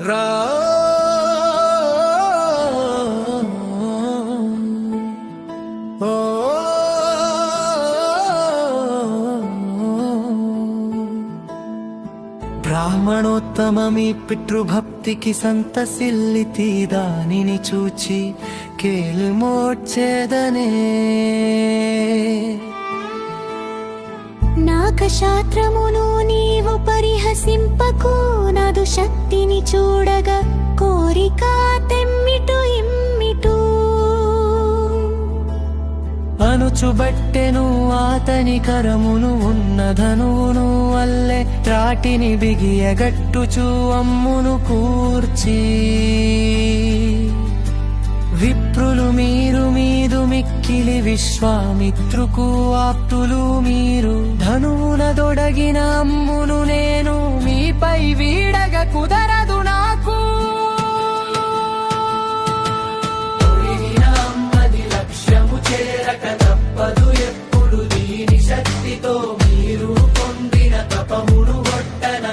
రా బ్రాహ్మణోత్తమీ పితృభక్తికి సంతసిల్లితి దానిని చూచి కేల్మోడ్చేదనే నాకశాస్త్రమును నీవు పరిహసింపకు నాదు శక్తిని చూడగా కోరిక తెమ్మిటు ఇమ్మిటు అనుచుబట్టెను ఆతని కరమును ఉన్న ధనువును వల్లే త్రాటిని బిగియగట్టుచు అమ్మును కూర్చి విప్రులు మీరు మీదు మిక్కిలి విశ్వామిత్రుకు ఆప్తులు మీరు ధనువున దొడగిన అమ్మును నేను మీపై వీడగ కుదరదు నాకు అమ్మది లక్ష్యము చేరక తప్పదు ఎప్పుడు దీని శక్తితో మీరు పొందిన తపమును కొట్టన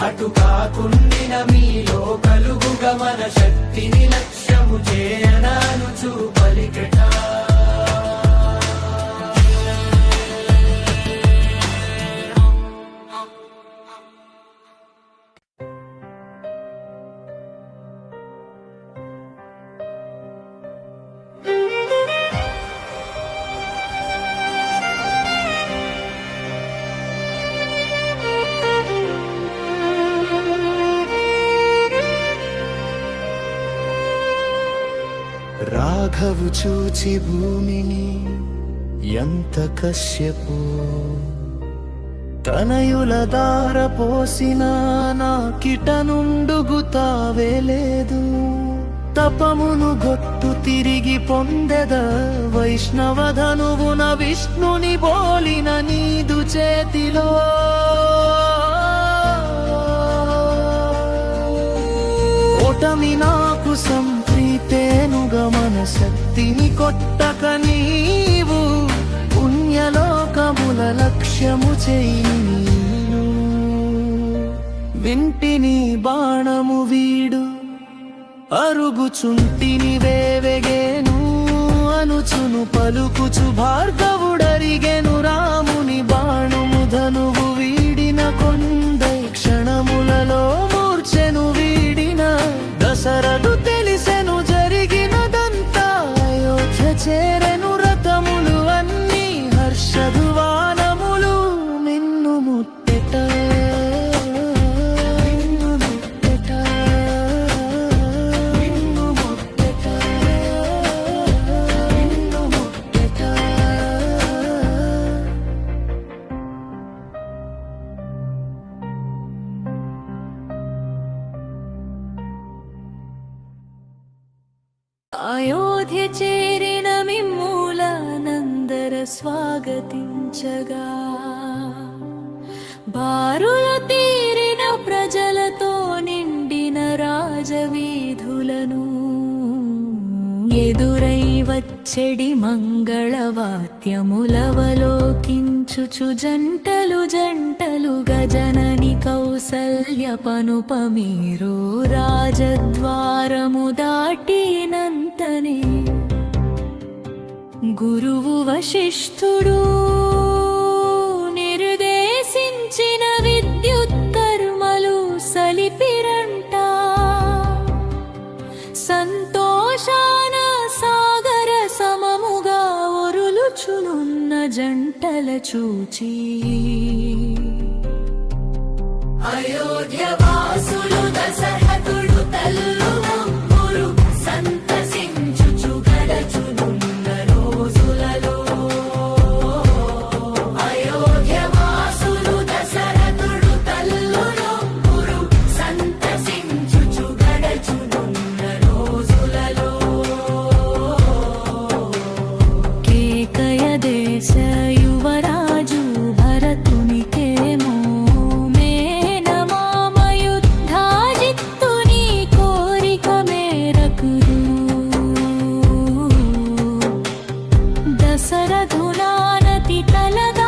అటు కాకుండిన మీలో కలుగుగ మన శక్తిని లక్ష్యము చేయనాను చూపలికట రాఘవు చూచి భూమిని ఎంత కశ్యపు తనయుల దార పోసిన నాకిట నుండుగుతావే లేదు తపమును గొట్టు తిరిగి పొందెద వైష్ణవధనువున విష్ణుని బోలిన నీదు చేతిలో ఓటమి నాకు సంప్రీతేనుగా మన శక్తిని కొట్టక నీవు పుణ్యలోకముల లక్ష్యము చేయి వింటిని బాణము వీడు అరుగుచుంటిని వేవెగేను అనుచును పలుకుచు భార్గవుడరిగెను రాముని బాణము ధనువు వీడిన కొందై క్షణములలో మూర్ఛెను వీడిన దశరథు తెలిసెను జరిగినదంతా అయోధ్య చేరెను రథములు అన్నీ హర్షధ్వానములు నిన్ను ముట్టెట అయోధ్య చేరిన మిమ్ములనందర స్వాగతించగా బారులు తీరిన ప్రజలతో నిండిన రాజవీధులను ఎదురై వచ్చెడి మంగళవాద్యములవలోకించుచు జంటలు జంటలుగా జనని కౌసల్య పనుపమీరు రాజద్వారము దాటినంతనే గురువు వశిష్ఠుడు నిర్దేశించిన విద్యుత్కర్మలు సలిపిరంట సంతోషాన సాగర సమముగా ఒరులుచునున్న జంటల చూచి అయోధ్య వాసులు దశరథుడు తల్లు నమ్మురు సంతసించుచు గడచునున్న రోజులలో అయోధ్య వాసులు దశరథుడు తల్లు నమ్మురు సంతసించుచు గడచునున్న రోజులలో కేకయ దేశ యువరాజు భరతునికేమో మేనమామయుద్ధాజిత్తుని కోరిక మేరకురు దశరథునానతి తలగా